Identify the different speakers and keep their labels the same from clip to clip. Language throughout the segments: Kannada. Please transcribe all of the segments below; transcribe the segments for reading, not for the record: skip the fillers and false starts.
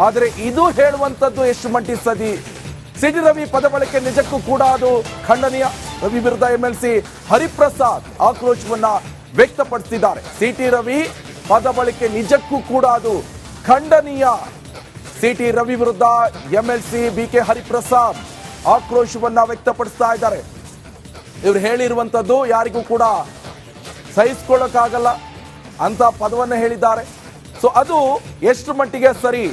Speaker 1: ಆದರೆ ಇದು ಹೇಳುವಂತದ್ದು ಎಷ್ಟು ಮಟ್ಟಿಗೆ ಸರಿ? ಸಿಟಿ ರವಿ ಪದ ಬಳಕೆ ನಿಜಕ್ಕೂ ಕೂಡ ಅದು ಖಂಡನೀಯ. ರವಿ ವಿರುದ್ಧ ಎಂಎಲ್ಸಿ ಹರಿಪ್ರಸಾದ್ ಆಕ್ರೋಶವನ್ನ ವ್ಯಕ್ತಪಡಿಸಿದ್ದಾರೆ. ಸಿಟಿ ರವಿ ಪದ ಬಳಕೆ ನಿಜಕ್ಕೂ ಕೂಡ ಅದು ಖಂಡನೀಯ. ಸಿಟಿ ರವಿ ವಿರುದ್ಧ ಎಂಎಲ್ಸಿ ಬಿಕೆ ಹರಿಪ್ರಸಾದ್ ಆಕ್ರೋಶವನ್ನ ವ್ಯಕ್ತಪಡಿಸ್ತಾ ಇದ್ದಾರೆ. ಇವರು ಹೇಳಿರುವಂತದ್ದು ಯಾರಿಗೂ ಕೂಡ ಸಹಿಸಿಕೊಳ್ಳಕ್ಕಾಗಲ್ಲ ಅಂತ ಪದವನ್ನು ಹೇಳಿದ್ದಾರೆ. ಸೊ ಅದು ಎಷ್ಟು ಮಟ್ಟಿಗೆ ಸರಿ?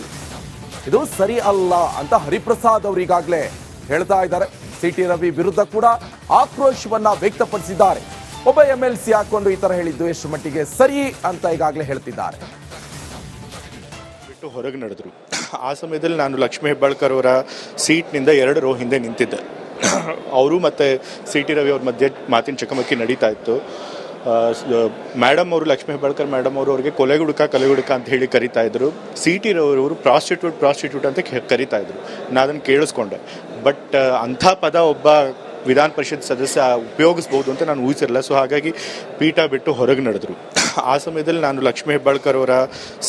Speaker 1: ಇದು ಸರಿ ಅಲ್ಲ ಅಂತ ಹರಿಪ್ರಸಾದ್ ಅವರು ಈಗಾಗಲೇ ಹೇಳ್ತಾ ಇದ್ದಾರೆ. ಸಿಟಿ ರವಿ ವಿರುದ್ಧ ಕೂಡ ಆಕ್ರೋಶವನ್ನ ವ್ಯಕ್ತಪಡಿಸಿದ್ದಾರೆ. ಒಬ್ಬ ಎಂಎಲ್ಸಿ ಹಾಕೊಂಡು ಈ ತರ ಹೇಳಿದ್ದು ಎಷ್ಟು ಮಟ್ಟಿಗೆ ಸರಿ ಅಂತ ಈಗಾಗಲೇ ಹೇಳ್ತಿದ್ದಾರೆ.
Speaker 2: ಬಿಟ್ಟು ಹೊರಗೆ ನಡೆದ್ರು. ಆ ಸಮಯದಲ್ಲಿ ನಾನು ಲಕ್ಷ್ಮೀ ಹೆಬ್ಬಾಳ್ಕರ್ ಅವರ ಸೀಟ್ನಿಂದ 2 ರೋ ಹಿಂದೆ ನಿಂತಿದ್ದೆ. ಅವರು ಮತ್ತು ಸಿಟಿ ರವಿ ಅವ್ರ ಮಧ್ಯೆ ಮಾತಿನ ಚಕಮಕಿ ನಡೀತಾ ಇತ್ತು. ಮೇಡಮ್ ಅವರು, ಲಕ್ಷ್ಮೀ ಹೆಬ್ಬಾಳ್ಕರ್ ಮೇಡಮ್ ಅವರು ಅವ್ರಿಗೆ ಕೊಲೆಗುಡುಕ ಅಂತ ಹೇಳಿ ಕರಿತಾ ಇದ್ರು. ಸಿಟಿ ರವಿ ಅವರು ಪ್ರಾಸ್ಟಿಟ್ಯೂಟ್ ಅಂತ ಕರಿತಾ ಇದ್ರು. ನಾನು ಅದನ್ನು ಕೇಳಿಸ್ಕೊಂಡೆ. ಬಟ್ ಅಂಥ ಪದ ಒಬ್ಬ ವಿಧಾನ ಪರಿಷತ್ ಸದಸ್ಯ ಉಪಯೋಗಿಸ್ಬೋದು ಅಂತ ನಾನು ಊಹಿಸಿರಲಿಲ್ಲ. ಸೊ ಹಾಗಾಗಿ ಪೀಠ ಬಿಟ್ಟು ಹೊರಗೆ ನಡೆದ್ರು. ಆ ಸಮಯದಲ್ಲಿ ನಾನು ಲಕ್ಷ್ಮೀ ಹೆಬ್ಬಾಳ್ಕರ್ ಅವರ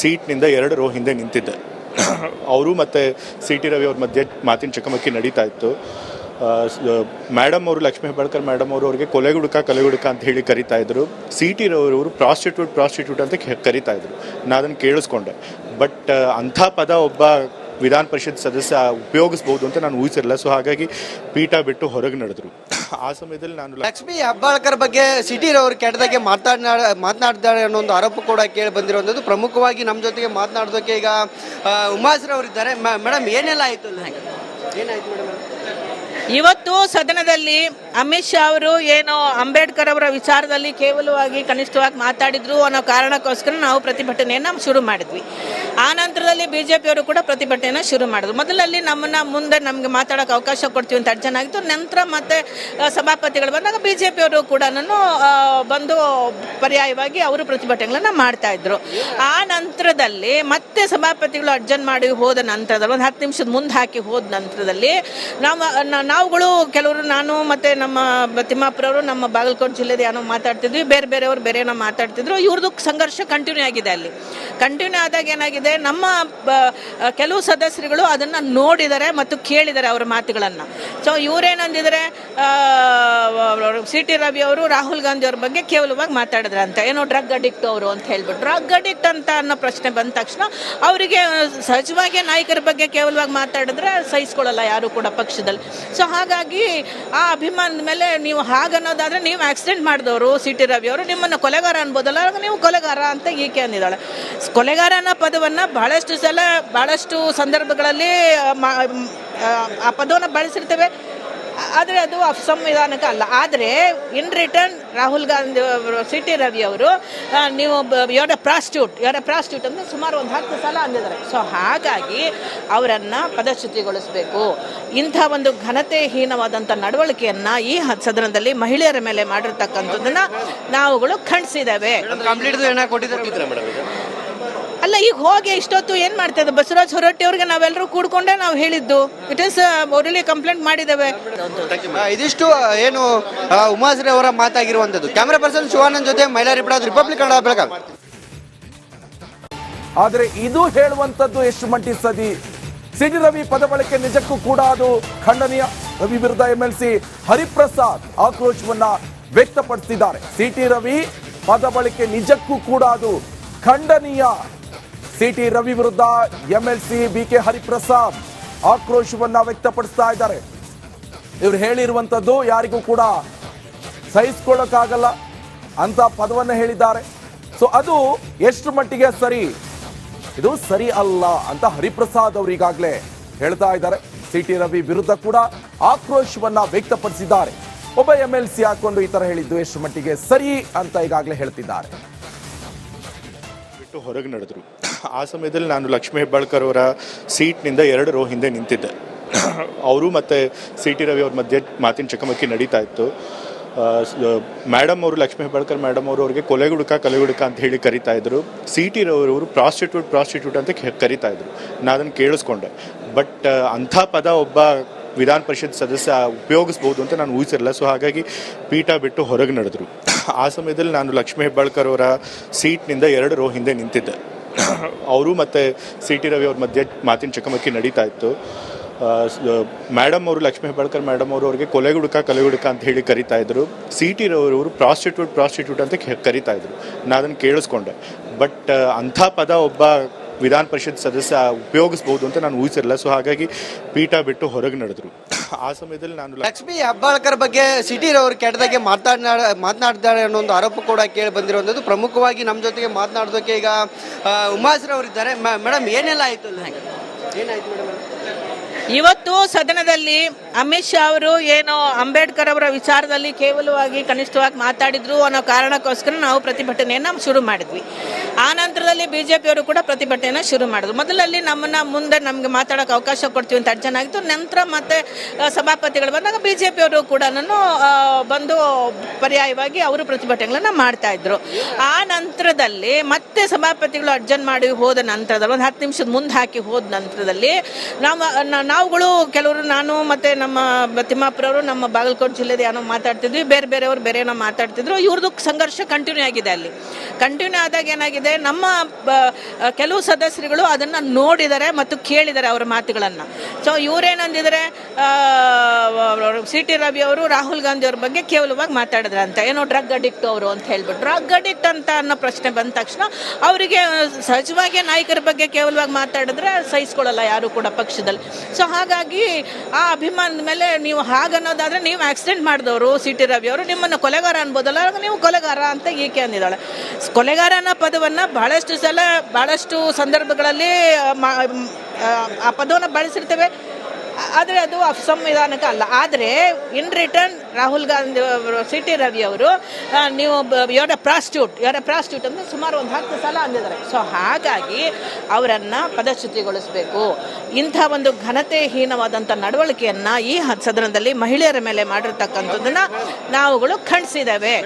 Speaker 2: ಸೀಟ್ನಿಂದ 2 ರೋ ಹಿಂದೆ ನಿಂತಿದ್ದೆ. ಅವರು ಮತ್ತು ಸಿಟಿ ರವಿ ಅವ್ರ ಮಧ್ಯೆ ಮಾತಿನ ಚಕಮಕಿ ನಡೀತಾ ಇತ್ತು. ಮೇಡಮ್ ಅವರು, ಲಕ್ಷ್ಮೀ ಹೆಬ್ಬಾಳ್ಕರ್ ಮೇಡಮ್ ಅವರು ಅವ್ರಿಗೆ ಕೊಲೆಗುಡುಕ ಅಂತ ಹೇಳಿ ಕರಿತಾ ಇದ್ರು. ಸಿಟಿ ರವಿ ಅವರು ಪ್ರಾಸ್ಟಿಟ್ಯೂಟ್ ಅಂತ ಕರಿತಾ ಇದ್ರು. ನಾನು ಅದನ್ನು ಕೇಳಿಸ್ಕೊಂಡೆ. ಬಟ್ ಅಂಥ ಪದ ಒಬ್ಬ ವಿಧಾನ ಪರಿಷತ್ ಸದಸ್ಯ ಉಪಯೋಗಿಸ್ಬೋದು ಅಂತ ನಾನು ಊಹಿಸಿರಲಿಲ್ಲ. ಸೊ ಹಾಗಾಗಿ ಪೀಠ ಬಿಟ್ಟು ಹೊರಗೆ ನಡೆದ್ರು. ಆ ಸಮಯದಲ್ಲಿ ನಾನು
Speaker 3: ಲಕ್ಷ್ಮೀ ಹೆಬ್ಬಾಳ್ಕರ್ ಬಗ್ಗೆ ಸಿಟಿ ರವರು ಕೆಟ್ಟದಾಗೆ ಮಾತನಾಡಿದ್ದಾರೆ ಅನ್ನೋ ಒಂದು ಆರೋಪ ಕೂಡ ಕೇಳಿ ಬಂದಿರುವಂಥದ್ದು. ಪ್ರಮುಖವಾಗಿ ನಮ್ಮ ಜೊತೆಗೆ ಮಾತನಾಡೋದಕ್ಕೆ ಈಗ ಉಮಾಶ್ರವರು ಇದ್ದಾರೆ. ಮೇಡಮ್, ಏನೆಲ್ಲ ಆಯಿತು? ಏನಾಯ್ತು ಮೇಡಮ್?
Speaker 4: ಇವತ್ತು ಸದನದಲ್ಲಿ ಅಮಿತ್ ಶಾ ಅವರು ಏನು ಅಂಬೇಡ್ಕರ್ ಅವರ ವಿಚಾರದಲ್ಲಿ ಕೇವಲವಾಗಿ ಕನಿಷ್ಠವಾಗಿ ಮಾತಾಡಿದ್ರು ಅನ್ನೋ ಕಾರಣಕ್ಕೋಸ್ಕರ ನಾವು ಪ್ರತಿಭಟನೆಯನ್ನು ಶುರು ಮಾಡಿದ್ವಿ. ಆ ನಂತರದಲ್ಲಿ ಬಿಜೆಪಿಯವರು ಕೂಡ ಪ್ರತಿಭಟನೆಯನ್ನು ಶುರು ಮಾಡಿದ್ರು. ಮೊದಲಲ್ಲಿ ಮುಂದೆ ನಮಗೆ ಮಾತಾಡೋಕೆ ಅವಕಾಶ ಕೊಡ್ತೀವಿ ಅಂತ ಅರ್ಜನ ಆಗಿತ್ತು. ನಂತರ ಮತ್ತೆ ಸಭಾಪತಿಗಳು ಬಂದಾಗ ಬಿಜೆಪಿಯವರು ಕೂಡ ಬಂದು ಪರ್ಯಾಯವಾಗಿ ಅವರು ಪ್ರತಿಭಟನೆಗಳನ್ನು ಮಾಡ್ತಾ ಇದ್ರು. ಆ ನಂತರದಲ್ಲಿ ಮತ್ತೆ ಸಭಾಪತಿಗಳು ಅರ್ಜನ್ ಮಾಡಿ ಹೋದ ನಂತರದಲ್ಲಿ ಒಂದು 10 ನಿಮಿಷದ ಮುಂದೆ ಹಾಕಿ ಹೋದ ನಂತರದಲ್ಲಿ ನಾವುಗಳು ಕೆಲವರು, ನಾನು ಮತ್ತು ನಮ್ಮ ತಿಮ್ಮಾಪುರವರು, ನಮ್ಮ ಬಾಗಲಕೋಟೆ ಜಿಲ್ಲೆದು ಏನೋ ಮಾತಾಡ್ತಿದ್ವಿ, ಬೇರೆಯವರು ಬೇರೆ ಏನೋ ಮಾತಾಡ್ತಿದ್ರು. ಇವ್ರದ್ದು ಸಂಘರ್ಷ ಕಂಟಿನ್ಯೂ ಆಗಿದೆ. ಅಲ್ಲಿ ಕಂಟಿನ್ಯೂ ಆದಾಗ ಏನಾಗಿದೆ, ನಮ್ಮ ಕೆಲವು ಸದಸ್ಯರುಗಳು ಅದನ್ನು ನೋಡಿದ್ದಾರೆ ಮತ್ತು ಕೇಳಿದ್ದಾರೆ ಅವರ ಮಾತುಗಳನ್ನು. ಸೊ ಇವರೇನಂದಿದ್ದಾರೆ, ಸಿಟಿ ರವಿ ಅವರು ರಾಹುಲ್ ಗಾಂಧಿ ಅವ್ರ ಬಗ್ಗೆ ಕೇವಲವಾಗಿ ಮಾತಾಡಿದ್ರೆ ಅಂತ, ಏನೋ ಡ್ರಗ್ ಅಡಿಕ್ಟ್ ಅವರು ಅಂತ ಹೇಳ್ಬಿಟ್ಟು. ಡ್ರಗ್ ಅಡಿಕ್ಟ್ ಅಂತ ಅನ್ನೋ ಪ್ರಶ್ನೆ ಬಂದ ತಕ್ಷಣ ಅವರಿಗೆ ಸಹಜವಾಗಿ ನಾಯಕರ ಬಗ್ಗೆ ಕೇವಲವಾಗಿ ಮಾತಾಡಿದ್ರೆ ಸಹಿಸ್ಕೊಳ್ಳಲ್ಲ ಯಾರು ಕೂಡ ಪಕ್ಷದಲ್ಲಿ. ಸೊ ಹಾಗಾಗಿ ಆ ಅಭಿಮಾನದ ಮೇಲೆ ನೀವು ಹಾಗನ್ನೋದಾದ್ರೆ ನೀವು ಆಕ್ಸಿಡೆಂಟ್ ಮಾಡಿದವರು ಸಿಟಿ ರವಿ ಅವರು, ನಿಮ್ಮನ್ನು ಕೊಲೆಗಾರ ಅನ್ಬೋದಲ್ಲ, ನೀವು ಕೊಲೆಗಾರ ಅಂತ ಈಕೆ ಅಂದಿದ್ದಾಳೆ. ಕೊಲೆಗಾರ ಅನ್ನೋ ಪದವನ್ನು ಬಹಳಷ್ಟು ಸಂದರ್ಭಗಳಲ್ಲಿ ಆ ಪದವನ್ನು ಬಳಸಿರ್ತೇವೆ. ಆದರೆ ಅದು ಸಂವಿಧಾನಕ್ಕೆ ಅಲ್ಲ. ಆದರೆ in return Rahul Gandhi city Ravi ಅವರು ನೀವು ಯು ಆರ್ ಎ ಪ್ರಾಸ್ಟಿಟ್ಯೂಟ್ ಅಂದರೆ ಸುಮಾರು ಒಂದು 10 ಸಲ ಅಂದಿದ್ದಾರೆ. ಸೊ ಹಾಗಾಗಿ ಅವರನ್ನು ಪದಚ್ಯುತಿಗೊಳಿಸಬೇಕು. ಇಂಥ ಒಂದು ಘನತೆಹೀನವಾದಂಥ ನಡವಳಿಕೆಯನ್ನು ಈ ಸದನದಲ್ಲಿ ಮಹಿಳೆಯರ ಮೇಲೆ ಮಾಡಿರ್ತಕ್ಕಂಥದ್ದನ್ನು ನಾವುಗಳು ಖಂಡಿಸಿದ್ದೇವೆ. ಅಲ್ಲ, ಈಗ ಹೋಗಿ ಇಷ್ಟೊತ್ತು ಏನು ಮಾಡ್ತಾ ಇದ್ದ ಬಸವರಾಜ್ ಹೊರಟ್ಟಿ ಅವ್ರಿಗೆ ನಾವೆಲ್ಲರೂ ಕೂಡ್ಕೊಂಡೆ ನಾವು ಹೇಳಿದ್ದು. ಇಟ್ ಈಸ್ ಅವರಲ್ಲಿ ಕಂಪ್ಲೇಂಟ್ ಮಾಡಿದ್ದೇವೆ.
Speaker 3: ಇದಿಷ್ಟು ಏನು ಉಮಾಶ್ರೀ ಅವರ ಮಾತಾಗಿರುವಂಥದ್ದು. ಕ್ಯಾಮರಾ ಪರ್ಸನ್ ಶಿವಾನಂದ್ ಜೊತೆ ಮಹಿಳಾ ರಿಪೋರ್ಟರ್, ರಿಪಬ್ಲಿಕ್ ಕನ್ನಡ, ಬೆಳಗಾವಿ.
Speaker 1: ಆದರೆ ಇದು ಹೇಳುವಂತದ್ದು ಎಷ್ಟು ಮಟ್ಟಿಗೆ ಸರಿ? ಸಿಟಿ ರವಿ ಪದ ಬಳಕೆ ನಿಜಕ್ಕೂ ಕೂಡ ಅದು ಖಂಡನೀಯ. ರವಿ ವಿರುದ್ಧ ಎಂಎಲ್ಸಿ ಹರಿಪ್ರಸಾದ್ ಆಕ್ರೋಶವನ್ನ ವ್ಯಕ್ತಪಡಿಸಿದ್ದಾರೆ. ಸಿಟಿ ರವಿ ಪದ ಬಳಕೆ ನಿಜಕ್ಕೂ ಕೂಡ ಅದು ಖಂಡನೀಯ. ಸಿಟಿ ರವಿ ವಿರುದ್ಧ ಎಂಎಲ್ಸಿ ಬಿಕೆ ಹರಿಪ್ರಸಾದ್ ಆಕ್ರೋಶವನ್ನ ವ್ಯಕ್ತಪಡಿಸ್ತಾ ಇದ್ದಾರೆ. ಇವರು ಹೇಳಿರುವಂತದ್ದು ಯಾರಿಗೂ ಕೂಡ ಸಹಿಸಿಕೊಳ್ಳಕ್ಕಾಗಲ್ಲ ಅಂತ ಪದವನ್ನು ಹೇಳಿದ್ದಾರೆ. ಸೊ ಅದು ಎಷ್ಟು ಮಟ್ಟಿಗೆ ಸರಿ? ಇದು ಸರಿ ಅಲ್ಲ ಅಂತ ಹರಿಪ್ರಸಾದ್ ಅವರು ಈಗಾಗಲೇ ಹೇಳ್ತಾ ಇದ್ದಾರೆ. ಸಿಟಿ ರವಿ ವಿರುದ್ಧ ಕೂಡ ಆಕ್ರೋಶವನ್ನ ವ್ಯಕ್ತಪಡಿಸಿದ್ದಾರೆ. ಒಬ್ಬ ಎಂಎಲ್ಸಿ ಹಾಕೊಂಡು ಈ ತರ ಹೇಳಿದ್ದು ಎಷ್ಟು ಮಟ್ಟಿಗೆ ಸರಿ ಅಂತ ಈಗಾಗಲೇ ಹೇಳ್ತಿದ್ದಾರೆ.
Speaker 2: ಬಿಟ್ಟು ಹೊರಗೆ ನಡೆದ್ರು. ಆ ಸಮಯದಲ್ಲಿ ನಾನು ಲಕ್ಷ್ಮೀ ಹೆಬ್ಬಾಳ್ಕರ್ ಅವರ ಸೀಟ್ನಿಂದ 2 ರೋ ಹಿಂದೆ ನಿಂತಿದ್ದೆ. ಅವರು ಮತ್ತು ಸಿಟಿ ರವಿ ಅವ್ರ ಮಧ್ಯೆ ಮಾತಿನ ಚಕಮಕಿ ನಡೀತಾ ಇತ್ತು. ಮೇಡಮ್ ಅವರು, ಲಕ್ಷ್ಮೀ ಹೆಬ್ಬಾಳ್ಕರ್ ಮೇಡಮ್ ಅವರು ಅವ್ರಿಗೆ ಕೊಲೆಗುಡುಕ ಅಂತ ಹೇಳಿ ಕರಿತಾ ಇದ್ರು. ಸಿಟಿ ರವಿ ಅವರು ಪ್ರಾಸ್ಟಿಟ್ಯೂಟ್ ಅಂತ ಕರಿತಾ ಇದ್ರು. ನಾನು ಅದನ್ನು ಕೇಳಿಸ್ಕೊಂಡೆ. ಬಟ್ ಅಂಥ ಪದ ಒಬ್ಬ ವಿಧಾನ ಪರಿಷತ್ ಸದಸ್ಯ ಉಪಯೋಗಿಸ್ಬೋದು ಅಂತ ನಾನು ಊಹಿಸಿರಲಿಲ್ಲ. ಸೊ ಹಾಗಾಗಿ ಪೀಠ ಬಿಟ್ಟು ಹೊರಗೆ ನಡೆದ್ರು. ಆ ಸಮಯದಲ್ಲಿ ನಾನು ಲಕ್ಷ್ಮೀ ಹೆಬ್ಬಾಳ್ಕರ್ ಅವರ ಸೀಟ್ನಿಂದ 2 ರೋ ಹಿಂದೆ ನಿಂತಿದ್ದೆ. ಅವರು ಮತ್ತು ಸಿ ಟಿ ರವಿ ಅವ್ರ ಮಧ್ಯೆ ಮಾತಿನ ಚಕಮಕಿ ನಡೀತಾ ಇತ್ತು. ಮೇಡಮ್ ಅವರು ಲಕ್ಷ್ಮೀ ಹೆಬ್ಬಾಳ್ಕರ್ ಮೇಡಮ್ ಅವರು ಅವ್ರಿಗೆ ಕೊಲೆಗುಡುಕ ಅಂತ ಹೇಳಿ ಕರಿತಾ ಇದ್ರು. ಸಿ ಟಿ ರವಿ ಅವರು ಪ್ರಾಸ್ಟಿಟ್ಯೂಟ್ ಅಂತ ಕರಿತಾ ಇದ್ರು. ನಾನು ಅದನ್ನು ಕೇಳಿಸ್ಕೊಂಡೆ. ಬಟ್ ಅಂಥ ಪದ ಒಬ್ಬ ವಿಧಾನ ಪರಿಷತ್ ಸದಸ್ಯ ಉಪಯೋಗಿಸ್ಬೋದು ಅಂತ ನಾನು ಊಹಿಸಿರಲಿಲ್ಲ. ಸೊ ಹಾಗಾಗಿ ಪೀಠ ಬಿಟ್ಟು ಹೊರಗೆ ನಡೆದ್ರು. ಆ ಸಮಯದಲ್ಲಿ ನಾನು
Speaker 3: ಲಕ್ಷ್ಮೀ ಹೆಬ್ಬಾಳ್ಕರ್ ಬಗ್ಗೆ ಸಿಟಿ ರವರು ಕೆಟ್ಟದಾಗೆ ಮಾತನಾಡಿದ್ದಾರೆ ಅನ್ನೋ ಒಂದು ಆರೋಪ ಕೂಡ ಕೇಳಿ ಬಂದಿರುವಂಥದ್ದು. ಪ್ರಮುಖವಾಗಿ ನಮ್ಮ ಜೊತೆಗೆ ಮಾತನಾಡೋದಕ್ಕೆ ಈಗ ಉಮಾಶ್ರವರು ಇದ್ದಾರೆ. ಮೇಡಮ್ ಏನೆಲ್ಲ ಆಯಿತು? ಏನಾಯ್ತು ಮೇಡಮ್?
Speaker 4: ಇವತ್ತು ಸದನದಲ್ಲಿ ಅಮಿತ್ ಶಾ ಅವರು ಏನು ಅಂಬೇಡ್ಕರ್ ಅವರ ವಿಚಾರದಲ್ಲಿ ಕೇವಲವಾಗಿ ಕನಿಷ್ಠವಾಗಿ ಮಾತಾಡಿದ್ರು ಅನ್ನೋ ಕಾರಣಕ್ಕೋಸ್ಕರ ನಾವು ಪ್ರತಿಭಟನೆಯನ್ನು ಶುರು ಮಾಡಿದ್ವಿ. ಆ ನಂತರದಲ್ಲಿ ಬಿಜೆಪಿಯವರು ಕೂಡ ಪ್ರತಿಭಟನೆಯನ್ನು ಶುರು ಮಾಡಿದ್ರು. ಮೊದಲಲ್ಲಿ ಮುಂದೆ ನಮಗೆ ಮಾತಾಡೋಕೆ ಅವಕಾಶ ಕೊಡ್ತೀವಿ ಅಂತ ಅರ್ಜನ ಆಗಿತ್ತು. ನಂತರ ಮತ್ತೆ ಸಭಾಪತಿಗಳು ಬಂದಾಗ ಬಿಜೆಪಿಯವರು ಕೂಡ ಬಂದು ಪರ್ಯಾಯವಾಗಿ ಅವರು ಪ್ರತಿಭಟನೆಗಳನ್ನು ಮಾಡ್ತಾ ಇದ್ರು. ಆ ನಂತರದಲ್ಲಿ ಮತ್ತೆ ಸಭಾಪತಿಗಳು ಅರ್ಜನ್ ಮಾಡಿ ಹೋದ ನಂತರದಲ್ಲಿ ಒಂದು 10 ನಿಮಿಷದ ಮುಂದೆ ಹಾಕಿ ಹೋದ ನಂತರದಲ್ಲಿ ನಾವುಗಳು ಕೆಲವರು, ನಾನು ಮತ್ತೆ ನಮ್ಮ ತಿಮ್ಮಾಪುರವರು ನಮ್ಮ ಬಾಗಲಕೋಟೆ ಜಿಲ್ಲೆದ ಏನೋ ಮಾತಾಡ್ತಿದ್ವಿ, ಬೇರೆಯವರು ಬೇರೆ ಏನೋ ಮಾತಾಡ್ತಿದ್ರು. ಇವ್ರದ್ದು ಸಂಘರ್ಷ ಕಂಟಿನ್ಯೂ ಆಗಿದೆ. ಅಲ್ಲಿ ಕಂಟಿನ್ಯೂ ಆದಾಗ ಏನಾಗಿದೆ, ನಮ್ಮ ಕೆಲವು ಸದಸ್ಯರುಗಳು ಅದನ್ನು ನೋಡಿದ್ದಾರೆ ಮತ್ತು ಕೇಳಿದ್ದಾರೆ ಅವರ ಮಾತುಗಳನ್ನು. ಸೊ ಇವರೇನಂದಿದ್ದಾರೆ, ಸಿ ಟಿ ರವಿ ಅವರು ರಾಹುಲ್ ಗಾಂಧಿ ಅವ್ರ ಬಗ್ಗೆ ಕೇವಲವಾಗಿ ಮಾತಾಡಿದ್ರೆ ಅಂತ, ಏನೋ ಡ್ರಗ್ ಅಡಿಕ್ಟ್ ಅವರು ಅಂತ ಹೇಳ್ಬಿಟ್ಟು. ಡ್ರಗ್ ಅಡಿಕ್ಟ್ ಅಂತ ಅನ್ನೋ ಪ್ರಶ್ನೆ ಬಂದ ತಕ್ಷಣ ಅವರಿಗೆ ಸಹಜವಾಗಿ ನಾಯಕರ ಬಗ್ಗೆ ಕೇವಲವಾಗಿ ಮಾತಾಡಿದ್ರೆ ಸಹಿಸ್ಕೊಳ್ಳಲ್ಲ ಯಾರು ಕೂಡ ಪಕ್ಷದಲ್ಲಿ. ಸೊ ಹಾಗಾಗಿ ಆ ಅಭಿಮಾನದ ಮೇಲೆ ನೀವು ಹಾಗನ್ನೋದಾದ್ರೆ ನೀವು ಆಕ್ಸಿಡೆಂಟ್ ಮಾಡಿದವರು ಸಿ ಟಿ ರವಿ ಅವರು, ನಿಮ್ಮನ್ನು ಕೊಲೆಗಾರ ಅನ್ಬೋದಲ್ಲ, ನೀವು ಕೊಲೆಗಾರ ಅಂತ ಈಕೆ ಅಂದಿದ್ದಾಳೆ. ಕೊಲೆಗಾರ ಅನ್ನೋ ಪದವನ್ನು ಬಹಳಷ್ಟು ಸಂದರ್ಭಗಳಲ್ಲಿ ಆ ಪದವನ್ನು ಬಳಸಿರ್ತೇವೆ, ಆದರೆ ಅದು ಸಂವಿಧಾನಕ್ಕೆ ಅಲ್ಲ. ಆದರೆ in return Rahul Gandhi C T Ravi ಅವರು ನೀವು ಯೋರ ಪ್ರಾಸ್ಟಿಟ್ಯೂಟ್ ಅಂದರೆ ಸುಮಾರು ಒಂದು 10 ಸಲ ಅಂದಿದ್ದಾರೆ. ಸೊ ಹಾಗಾಗಿ ಅವರನ್ನು ಪದಚ್ಯುತಿಗೊಳಿಸಬೇಕು. ಇಂಥ ಒಂದು ಘನತೆಹೀನವಾದಂಥ ನಡವಳಿಕೆಯನ್ನು ಈ ಸದನದಲ್ಲಿ ಮಹಿಳೆಯರ ಮೇಲೆ ಮಾಡಿರ್ತಕ್ಕಂಥದ್ದನ್ನು ನಾವುಗಳು ಖಂಡಿಸಿದ್ದೇವೆ.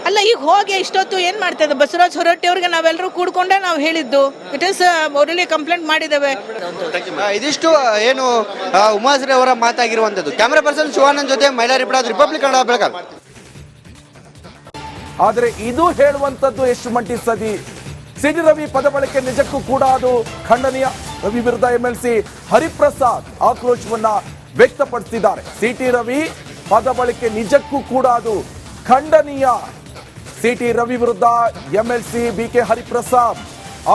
Speaker 4: ಅಲ್ಲ, ಈಗ ಹೋಗಿ ಇಷ್ಟೊತ್ತು ಏನು ಮಾಡ್ತಾ ಇದ್ದ ಬಸವರಾಜ್ ಹೊರಟ್ಟಿ ಅವ್ರಿಗೆ ನಾವೆಲ್ಲರೂ ಕೂಡ್ಕೊಂಡೆ ನಾವು ಹೇಳಿದ್ದು. ಇಟ್ ಈಸ್ ಅವರಲ್ಲಿ ಕಂಪ್ಲೇಂಟ್ ಮಾಡಿದ್ದೇವೆ.
Speaker 3: ಇದಿಷ್ಟು ಏನು ಉಮಾಶ್ರೀ ಅವರ ಮಾತಾಗಿರುವಂಥದ್ದು. ಕ್ಯಾಮರಾ ಪರ್ಸನ್ ಶಿವಾನಂದ್ ಜೊತೆ ಮಹಿಳಾ ರಿಪೋರ್ಟರ್, ರಿಪಬ್ಲಿಕ್ ಕನ್ನಡ, ಬೆಳಗಾವಿ.
Speaker 1: ಆದರೆ ಇದು ಹೇಳುವಂಥದ್ದು ಎಷ್ಟು ಮಟ್ಟಿಗೆ ಸದಿ? ಸಿ ಟಿ ರವಿ ಪದ ಬಳಕೆ ನಿಜಕ್ಕೂ ಕೂಡ ಅದು ಖಂಡನೀಯ. ರವಿ ವಿರುದ್ಧ MLC ಹರಿಪ್ರಸಾದ್ ಆಕ್ರೋಶವನ್ನ ವ್ಯಕ್ತಪಡಿಸಿದ್ದಾರೆ. ಸಿ ಟಿ ರವಿ ಪದ ಬಳಕೆ ನಿಜಕ್ಕೂ ಕೂಡ ಅದು ಖಂಡನೀಯ. ಸಿ ಟಿ ರವಿ ವಿರುದ್ಧ MLC BK ಹರಿಪ್ರಸಾದ್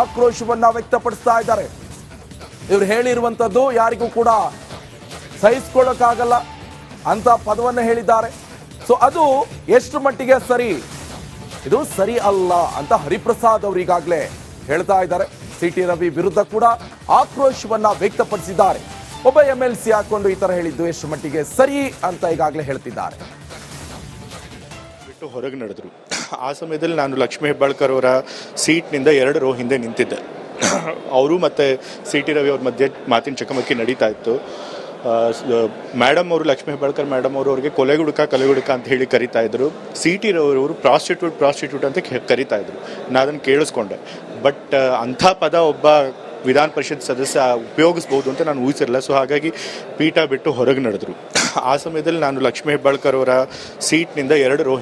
Speaker 1: ಆಕ್ರೋಶವನ್ನ ವ್ಯಕ್ತಪಡಿಸ್ತಾ ಇದ್ದಾರೆ. ಇವರು ಹೇಳಿರುವಂಥದ್ದು ಯಾರಿಗೂ ಕೂಡ ಸಹಿಸ್ಕೊಳ್ಳೋಕ್ಕಾಗಲ್ಲ ಅಂತ ಪದವನ್ನು ಹೇಳಿದ್ದಾರೆ. ಸೊ ಅದು ಎಷ್ಟು ಮಟ್ಟಿಗೆ ಸರಿ, ಇದು ಸರಿ ಅಲ್ಲ ಅಂತ ಹರಿಪ್ರಸಾದ್ ಅವರು ಈಗಾಗಲೇ ಹೇಳ್ತಾ ಇದ್ದಾರೆ. ಸಿ ಟಿ ರವಿ ವಿರುದ್ಧ ಕೂಡ ಆಕ್ರೋಶವನ್ನ ವ್ಯಕ್ತಪಡಿಸಿದ್ದಾರೆ. ಒಬ್ಬ MLC ಹಾಕೊಂಡು ಈ ತರ ಹೇಳಿದ್ದು ಎಷ್ಟು ಮಟ್ಟಿಗೆ ಸರಿ ಅಂತ ಈಗಾಗಲೇ ಹೇಳ್ತಿದ್ದಾರೆ.
Speaker 2: ಬಿಟ್ಟು ಹೊರಗೆ ನಡೆದ್ರು. ಆ ಸಮಯದಲ್ಲಿ ನಾನು ಲಕ್ಷ್ಮೀ ಹೆಬ್ಬಾಳ್ಕರ್ ಅವರ ಸೀಟ್ನಿಂದ 2 ರೋ ಹಿಂದೆ ನಿಂತಿದ್ದೆ. ಅವರು ಮತ್ತು ಸಿ ಟಿ ರವಿ ಅವ್ರ ಮಧ್ಯೆ ಮಾತಿನ ಚಕಮಕಿ ನಡೀತಾ ಇತ್ತು. ಮೇಡಮ್ ಅವರು ಲಕ್ಷ್ಮೀ ಹೆಬ್ಬಾಳ್ಕರ್ ಮೇಡಮ್ ಅವರು ಅವ್ರಿಗೆ ಕೊಲೆಗುಡುಕ ಅಂತ ಹೇಳಿ ಕರಿತಾ ಇದ್ರು. ಸಿ ಟಿ ರವಿ ಅವರು ಪ್ರಾಸ್ಟಿಟ್ಯೂಟ್ ಅಂತ ಕರಿತಾ ಇದ್ರು. ನಾನು ಅದನ್ನು ಕೇಳಿಸ್ಕೊಂಡೆ. ಬಟ್ ಅಂಥ ಪದ ಒಬ್ಬ ವಿಧಾನ ಪರಿಷತ್ ಸದಸ್ಯ ಉಪಯೋಗಿಸ್ಬೋದು ಅಂತ ನಾನು ಊಹಿಸಿರಲಿಲ್ಲ. ಸೊ ಹಾಗಾಗಿ ಪೀಠ ಬಿಟ್ಟು ಹೊರಗೆ ನಡೆದ್ರು. ಆ ಸಮಯದಲ್ಲಿ ನಾನು ಲಕ್ಷ್ಮೀ ಹೆಬ್ಬಾಳ್ಕರ್ ಅವರ ಸೀಟ್ನಿಂದ 2 ರೋ